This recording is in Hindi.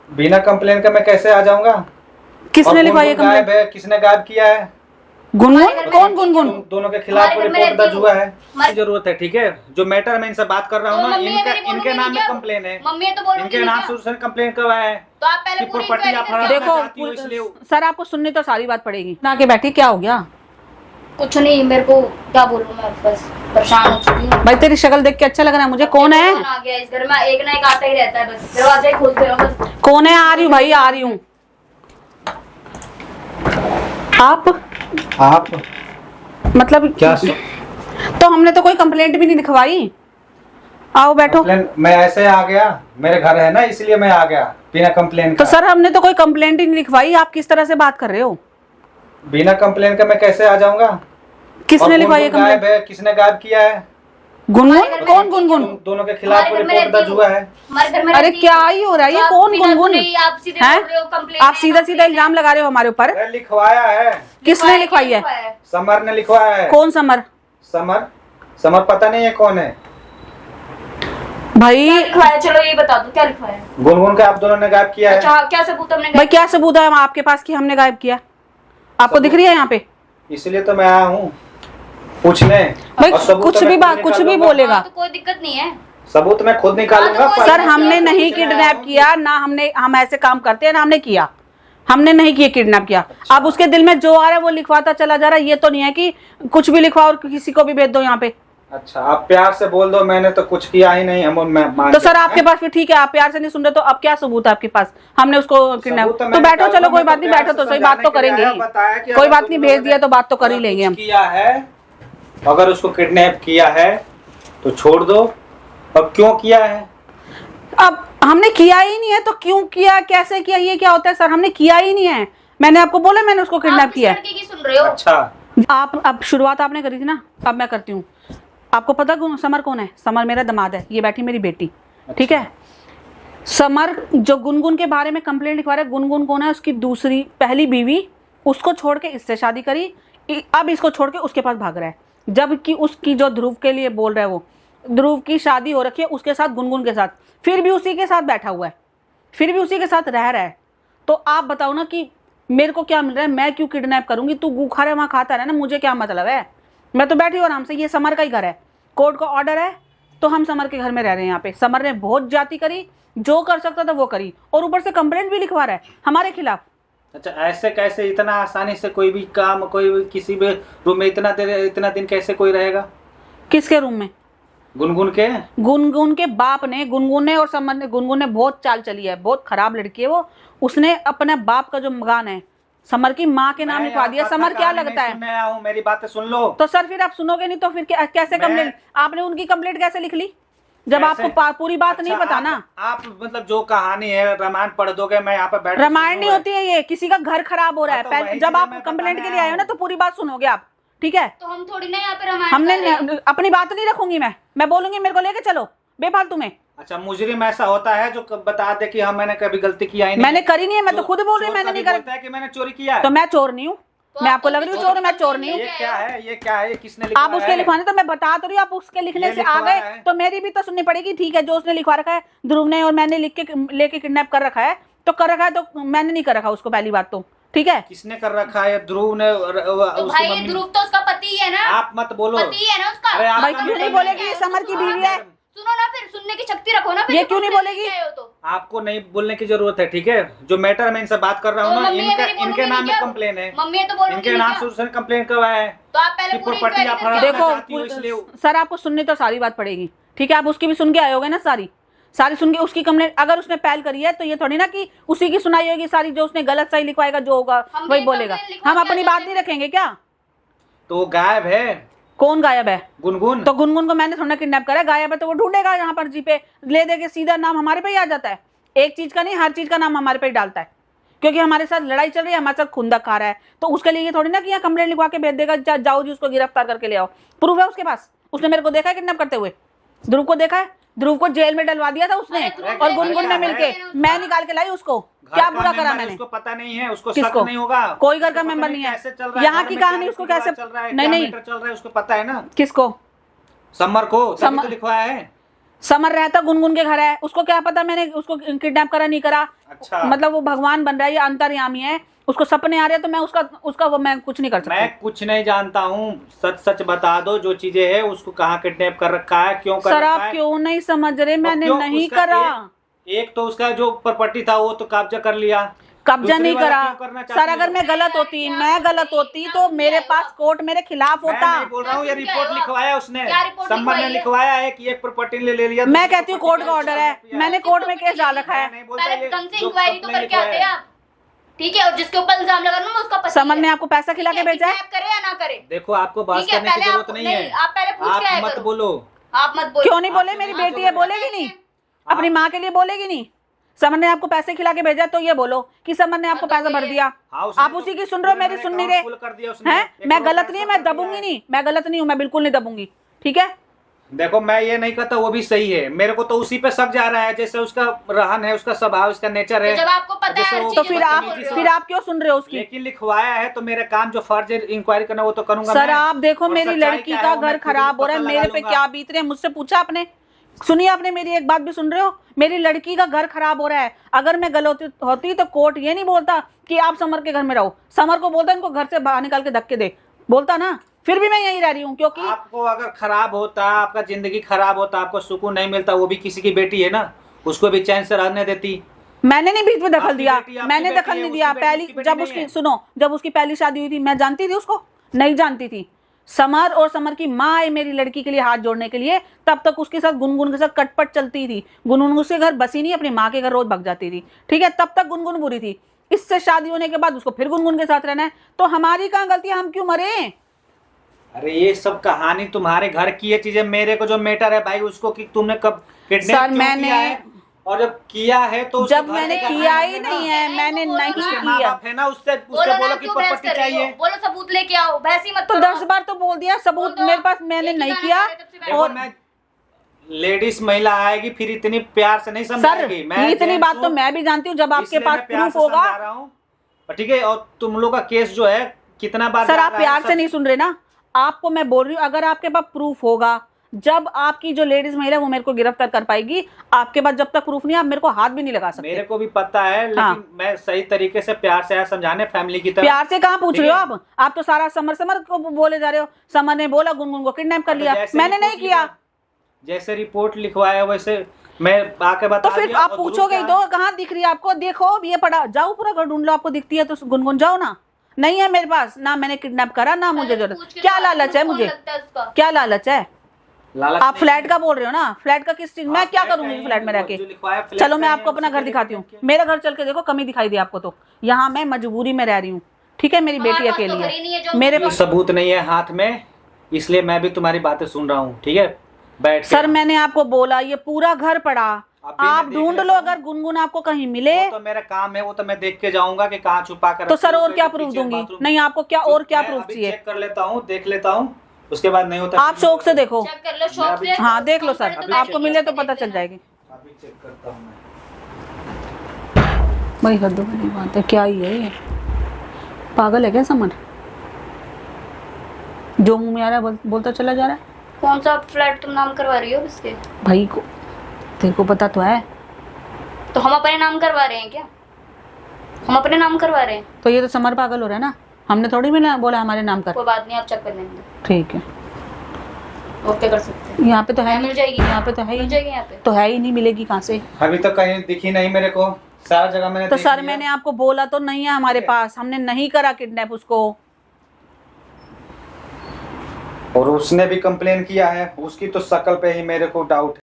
बिना कंप्लेन का मैं कैसे आ जाऊंगा? किसने लिखवाई है गायब कंप्लेंट? है, किसने गायब किया है? गुनगुन? कौन गुनगुन? दोनों के खिलाफ रिपोर्ट दर्ज हुआ है। जरूरत है, ठीक है। जो मैटर मैं इनसे बात कर रहा हूँ ना, इनके नाम में कंप्लेन है। मम्मी तो बोलो इनके नाम से उसने कंप्लेन करवाया है। तो आप पहले पूरी प्रॉपर्टी आप हड़पना देखो चाहती हो, इसलिए सर आपको सुननी तो सारी बात पड़ेगी ना। के बैठी क्या हो गया? कुछ नहीं, मेरे को क्या बोलूं, मैं बस परेशान हो चुकी हूँ। भाई तेरी शक्ल देख के अच्छा लग रहा है मुझे। कौन है? आ गया इस घर में, एक ना एक आता ही रहता है, बस दरवाजा ही खोलते रहो बस। कौन है? आ रही हूँ भाई, आ रही हूँ। आप मतलब क्या? तो हमने तो कोई कंप्लेंट भी नहीं लिखवाई। आओ बैठो। मैं ऐसे आ गया, मेरे घर है ना, इसलिए मैं आ गया बिना कंप्लेन तो का। सर हमने तो कोई कंप्लेंट ही नहीं लिखवाई। आप किस तरह से बात कर रहे हो? बिना कंप्लेन का मैं कैसे आ जाऊंगा? किसने लिखवाई है गायब कंप्लेंट? है, किसने गायब किया है? गुनगुन? कौन गुनगुन? दोनों के खिलाफ रिपोर्ट दर्ज हुआ है। अरे क्या ही हो रहा है? ये कौन गुनगुन है? आप सीधा सीधा इल्जाम लगा रहे हो हमारे ऊपर। लिखवाया है। किसने लिखवाई है? समर ने लिखवाया है। कौन समर? समर पता नहीं है कौन है भाई। लिखवाया, चलो ये बता दो क्या लिखवाया। गुनगुन का आप दोनों ने गायब किया है। अच्छा, क्या सबूत हमने? भाई क्या सबूत है आपके पास कि हमने गायब किया? आपको दिख रही है यहाँ पे? इसलिए तो मैं आया हूँ पूछने। भाई कुछ भी बात, कुछ भी बोलेगा तो कोई दिक्कत नहीं है, सबूत मैं खुद निकालूंगा। सर हमने नहीं किडनैप किया ना, हम ऐसे काम करते हैं ना हमने किया। हमने नहीं किया, किडनैप किया। अब उसके दिल में जो आ रहा है वो लिखवाता चला जा रहा है। ये तो नहीं है कि कुछ भी लिखवाओ और किसी को भी भेज दो यहाँ पे। अच्छा, आप प्यार से बोल दो, मैंने तो कुछ किया ही नहीं। हम तो सर आपके पास फिर ठीक है, आप प्यार से नहीं सुन रहे तो अब क्या सबूत है आपके पास? हमने उसको किडनैप तो बैठो, चलो कोई बात नहीं, बैठो तो सही, बात तो करेंगे। कोई बात नहीं, भेज दिया तो बात तो कर ही लेंगे हम। किया है, अगर उसको किडनैप किया है तो छोड़ दो। अब क्यों किया है? अब हमने किया ही नहीं है तो क्यों किया, कैसे किया, ये क्या होता है सर? हमने किया ही नहीं है। मैंने आपको बोला मैंने उसको किडनैप किया है। की सुन रहे हो? अच्छा, आप अब शुरुआत आपने करी थी ना, अब मैं करती हूँ। आपको पता समर कौन है? समर मेरा दामाद है, ये बैठी मेरी बेटी। ठीक है। समर जो गुनगुन के बारे में कंप्लेंट लिखवा रहा है, गुनगुन कौन है? उसकी दूसरी पहली बीवी, उसको छोड़ के इससे शादी करी, अब इसको छोड़ के उसके पास भाग रहा है। जबकि उसकी जो ध्रुव के लिए बोल रहा है, वो ध्रुव की शादी हो रखी है उसके साथ, गुनगुन के साथ, फिर भी उसी के साथ बैठा हुआ है, फिर भी उसी के साथ रह रहा है। तो आप बताओ ना कि मेरे को क्या मिल रहा है? मैं क्यों किडनैप करूंगी? तू भूखा रहे वहां खाता रहे ना, मुझे क्या मतलब है? मैं तो बैठी हूँ आराम से। ये समर का ही घर है, कोर्ट का ऑर्डर है तो हम समर के घर में रह रहे हैं। यहाँ पे समर ने बहुत जाति करी, जो कर सकता था वो करी, और ऊपर से कंप्लेंट भी लिखवा रहा है हमारे खिलाफ। अच्छा, ऐसे कैसे इतना आसानी से कोई भी काम, कोई भी किसी भी रूम में इतना दिन कैसे कोई रहेगा? किसके रूम में? गुनगुन के। गुनगुन के बाप ने, गुनगुन ने और समर ने, गुनगुन ने बहुत चाल चली है, बहुत खराब लड़की है वो। उसने अपने बाप का जो मकान है समर की माँ के नाम लिखवा दिया। समर क्या लगता है? मैं आऊँ, मेरी बातें सुन लो। तो सर फिर आप सुनोगे नहीं तो फिर कैसे कंप्लेंट? आपने उनकी कंप्लेंट कैसे लिख ली जब आपको पूरी बात नहीं पता ना? आप मतलब जो कहानी है रामायण पढ़ दोगे, मैं यहाँ पे बैठ। रामायण नहीं होती है ये, किसी का घर खराब हो रहा है। पहले जब आप कंप्लेंट के लिए आए हो ना तो पूरी बात सुनोगे आप, ठीक है? तो हम थोड़ी ना यहाँ पे रामायण हमने अपनी बात नहीं रखूंगी, मैं बोलूंगी मेरे को लेके चलो बेफालतू में। अच्छा, मुजरिम ऐसा होता है जो बता दे कि हाँ मैंने कभी गलती किया ही नहीं। मैंने करी नहीं है, मैं तो खुद बोल रही हूँ मैंने नहीं करी। है कि मैंने चोरी किया है। तो मैं चोर नहीं हूँ? मैं आपको लग रही हूँ चोर? मैं चोर नहीं हूँ। ये क्या है? ये क्या है? किसने लिखा? आप उसके लिखवाने, तो मैं बता तो रही हूँ, आप उसके लिखने से आ गए तो मेरी भी तो सुननी पड़ेगी। ठीक है, जो उसने लिखवा रखा है ध्रुव ने और मैंने लिख के लेके किडनैप कर रखा है तो कर रखा है, तो मैंने नहीं कर रखा उसको, पहली बात तो। ठीक है, किसने कर रखा है? ध्रुव ने। तो भाई ध्रुव तो उसका पति है ना। आप मत बोलो, पति है ना उसका। भाई क्यों नहीं बोलेगी? समर की बीवी है। सुनो ना, फिर सुनने की शक्ति रखो ना। ये क्यों नहीं बोलेगी? आपको नहीं बोलने की जरूरत है, ठीक है? जो मैटर मैं इनसे बात कर रहा हूँ ना, इनके नाम में कंप्लेन है। मम्मी तो बोलो, इनके नाम से उसने कंप्लेन करवाया है। तो आप पहले प्रॉपर्टी आप हड़पना चाहती हो, इसलिए। देखो सर आपको सुननी तो सारी बात पड़ेगी, ठीक है? आप उसकी भी सुन के आए होगे ना, सारी सुन के उसकी कंप्लेंट अगर उसने पहल करी है तो ये थोड़ी ना कि उसी की सुनाई होगी सारी। जो उसने गलत सही लिखवाएगा, जो होगा वही बोलेगा। हम अपनी बात नहीं रखेंगे क्या? तो गायब है। कौन गायब है? गुनगुन। तो गुनगुन को मैंने थोड़ा किडनैप करा, गायब है तो वो ढूंढेगा यहाँ पर जी पे ले दे के, सीधा नाम हमारे पे ही आ जाता है। एक चीज का नहीं, हर चीज का नाम हमारे पे ही डालता है, क्योंकि हमारे साथ लड़ाई चल रही है, हमारे साथ खुंदक खा रहा है। तो उसके लिए ये थोड़ी ना कि यहाँ कंप्लेंट लिखवा के भेज देगा, जाओ जी उसको गिरफ्तार करके ले आओ। प्रूफ है उसके पास, उसने मेरे को देखा है किडनैप करते हुए, ध्रुव को देखा है, ध्रुव को जेल में डलवा दिया था उसने और गुनगुन ने मिलके, मैं निकाल के लाई उसको। क्या बुरा करा मैंने? उसको पता नहीं है, उसको किसको? नहीं होगा। कोई घर का मेंबर नहीं है यहाँ की कहानी। उसको कैसे? नहीं चल रहा है उसको पता है ना। किसको? समर को, तभी तो लिखवाया है। समर रहता गुनगुन के घर है, उसको क्या पता मैंने उसको किडनैप करा नहीं करा। अच्छा, मतलब वो भगवान बन रहा है, ये अंतर्यामी है, उसको सपने आ रहे हैं तो मैं उसका वो मैं कुछ नहीं कर सकती। मैं कुछ नहीं जानता हूँ, सच सच बता दो जो चीजें है, उसको कहाँ किडनैप कर रखा है, क्यों कर सर रखा आप है। क्यों नहीं समझ रहे, मैंने क्यों नहीं उसका करा। एक तो उसका जो प्रॉपर्टी था वो तो कब्जा कर लिया, कब्जा दूसरे नहीं वाला करा। क्यों करना चाहती सर हो? अगर मैं गलत होती तो मेरे पास कोर्ट मेरे खिलाफ मैं होता। नहीं बोल रहा हूँ, ये रिपोर्ट लिखवाया उसने, क्या रिपोर्ट सम्मन ने लिखवाई है? लिखवाया है कि एक प्रॉपर्टी ले लिया। मैं कहती हूँ कोर्ट का ऑर्डर है, मैंने कोर्ट में केस डाल रखा है। नहीं बोलता, पहले ये ढंग से जो इंक्वायरी तो complaint करके आते हैं लिखवाया है। आप, ठीक है, और जिसके ऊपर इल्जाम लगा मैं उसका पति समन है। ने आपको पैसा खिला के भेजा है। किडनैप करे या ना करे, देखो आपको बात ठीक है, करने की पहले जरूरत आप नहीं है, आप पहले पूछ के आया आप मत करो। बोलो। आप मत बोलो। क्यों नहीं बोले, आपसे मेरी नहीं बेटी है, बोलना बोलेगी नहीं? अपनी माँ के लिए बोलेगी नहीं? समन ने आपको पैसे खिला के भेजा तो ये बोलो कि समन ने आपको पैसा भर दिया। हाँ, उसने आप तो उसी की सुन रहे हो, मेरी सुन नहीं रहे फुल कर दिया उसने, हैं। 1 मैं करोड़ गलत का नहीं, ऐसा मैं कर दिया दबूंगी है। नहीं, मैं गलत नहीं हूँ, मैं बिल्कुल नहीं दबूंगी, ठीक है। देखो मैं ये नहीं कहता वो भी सही है, मेरे को तो उसी पे शक जा रहा है, जैसे उसका रहन है, उसका स्वभाव, उसका नेचर है। तो जब आपको पता जैसे है वो हर तो चीज़ फिर तो आप बोल रहे हो। फिर आप क्यों सुन रहे हो उसकी? लेकिन लिखवाया है तो मेरा काम जो फर्ज है इंक्वायरी करना वो तो करूंगा सर मैं। आप देखो और मेरी सच्चाई लड़की क्या का है वो मैं घर खुद ही खराब हो रहा है, पता मेरे लगा पे लूंगा। क्या बीत रहे हैं, मुझसे पूछा आपने? सुनिए, आपने मेरी एक बात भी सुन रहे हो, मेरी लड़की का घर खराब हो रहा है। अगर मैं गलत होती तो कोर्ट ये नहीं बोलता कि आप समर के घर में रहो, समर को बोलता इनको घर से बाहर निकाल के धक्के दे, बोलता ना। फिर भी मैं यहीं रह रही हूँ क्योंकि आपको अगर खराब होता, आपका जिंदगी खराब होता, आपको सुकून नहीं मिलता, वो भी किसी की बेटी है ना, उसको भी चैन से रहने देती। मैंने नहीं बीच में दखल आपकी दिया, बेटी आपकी मैंने बेटी दखल है, नहीं उसकी दिया। बेटी पहली उसकी बेटी जब नहीं उसकी है। सुनो, जब उसकी पहली शादी हुई थी मैं जानती थी उसको? नहीं जानती थी। समर और समर की माँ है मेरी लड़की के लिए हाथ जोड़ने के लिए, तब तक उसके साथ गुनगुन के साथ कटपट चलती थी। गुनगुन उसके घर बसी नहीं, अपनी माँ के घर रोज भग जाती थी, ठीक है, तब तक गुनगुन बुरी थी। इससे शादी होने के बाद उसको फिर गुनगुन के साथ रहना है, तो हमारी कहाँ गलती है, हम क्यों मरे? अरे ये सब कहानी तुम्हारे घर की ये चीजें, मेरे को जो मैटर है भाई उसको कि तुमने कब किडनैप सर, क्यों मैंने- किया है, और जब किया है तो उसके जब घर मैंने के किया कहानी ही है ना। नहीं है, मैंने नहीं उसके माँ किया। बाप है ना, उससे बोलो ना, बोलो कि क्यों बहस प्रॉपर्टी कर रही हो? चाहिए। बोलो सबूत लेके आओ, बहस ही मत तो करो। 10 बार तो बोल दिया, सबूत बोल दो। मेरे पास मैंने एक ही नहीं गाना किया। गा रहे थे, तब से देखो और मैं लेडीज महिला आएगी फिर इतनी प्यार से नहीं सर समझाएगी। मैं इतनी जेंट्स बात तो हूँ, मैं भी जानती हूँ, जब आपके इसलिए पास मैं प्यार प्रूफ से होगा। समझा रहा हूँ। ठीक है, और तुम लोग का केस जो है कितना बार सर जा आप रहा है, प्यार सब- से नहीं सुन रहे ना, आपको मैं बोल रही हूँ, अगर आपके पास प्रूफ होगा, जब आपकी जो लेडीज महिला है वो मेरे को गिरफ्तार कर पाएगी। आपके पास जब तक प्रूफ नहीं है, आप मेरे को हाथ भी नहीं लगा सकते। मेरे को भी पता है, लेकिन हाँ। मैं सही तरीके से प्यार से आया समझाने, फैमिली की तरह। प्यार से कहाँ पूछ ठीक रहे हो है। आप तो सारा समर समर को बोले जा रहे हो। समर ने बोला गुनगुन को किडनैप कर लिया, जैसे मैंने रिपोर्ट नहीं किया। जैसे रिपोर्ट लिखवाया वैसे मैं आके बता तो फिर दिया, आप और पूछोगे ही दूसरा- तो कहाँ दिख रही है आपको? देखो ये पड़ा, जाओ पूरा घर ढूंढ लो, आपको दिखती है तो गुनगुन जाओ ना। नहीं है मेरे पास, ना मैंने किडनैप करा, ना मुझे जरूरत। क्या लालच है मुझे, क्या लालच है? लालच आप नहीं फ्लैट है। का बोल रहे हो ना, फ्लैट का किस चीज, मैं आप क्या फ्लैट करूंगी का फ्लैट में रह जो के? लिखवाया फ्लैट चलो का मैं है, आपको अपना उसी घर के दिखाती लिए हूँ, क्या? मेरा घर चल के देखो, कमी दिखाई दी आपको तो। यहाँ मैं मजबूरी में रह रही हूँ, ठीक है, मेरी बेटी अकेली है, मेरे कोई पास। सबूत नहीं है हाथ में, इसलिए मैं भी तुम्हारी बातें सुन रहा हूँ। ठीक है, बैठ के। सर मैंने आपको बोला ये पूरा घर पड़ा, अभी मैं आप देख ढूंढ लेता लो, हूँ। अगर गुनगुन आपको कहीं मिले वो तो मेरा काम है, वो तो मैं देख के जाऊंगा कि कहाँ छुपा कर तो रखी सर है, और क्या पीछे प्रूफ दूंगी? बाथरूम। नहीं आपको क्या और क्या मैं प्रूफ अभी चाहिए? चेक कर लेता हूँ, देख लेता हूँ, उसके बाद नहीं होता। आप शौक से देखो, चेक कर लो शौक से। हाँ देख लो सर, अभी आपको चेक मिले तो करके पता देख चल लेना। जाएगी। अभी चेक करता हूँ मैं। वही हद वाली बात है, क्या ही है ये, पागल है क्या समर? जो मुंह में आ रहा है बोलता चला जा रहा है। कौन सा फ्लैट तुम नाम करवा रही हो इसके? भाई को तेरे को पता तो है, तो हम अपने नाम करवा रहे हैं क्या? हम अपने नाम करवा रहे हैं, तो ये तो समर पागल हो रहा है ना, हमने थोड़ी में बोला हमारे नाम कर। कोई बात नहीं, आप चेक कर लेंगे, ठीक है, ओके कर सकते हैं। यहाँ पे तो है, मिल जाएगी, यहाँ पे तो है ही मिल नहीं, जाएगी यहाँ पे। तो है ही नहीं, मिलेगी कहाँ से? अभी तो कहीं दिखी नहीं मेरे को, सारा जगह मैंने तो देख सर लिया। मैंने आपको बोला तो नहीं है हमारे पास, हमने नहीं करा किडनैप उसको। और उसने भी कंप्लेन किया है, उसकी तो शक्ल पे ही मेरे को डाउट है।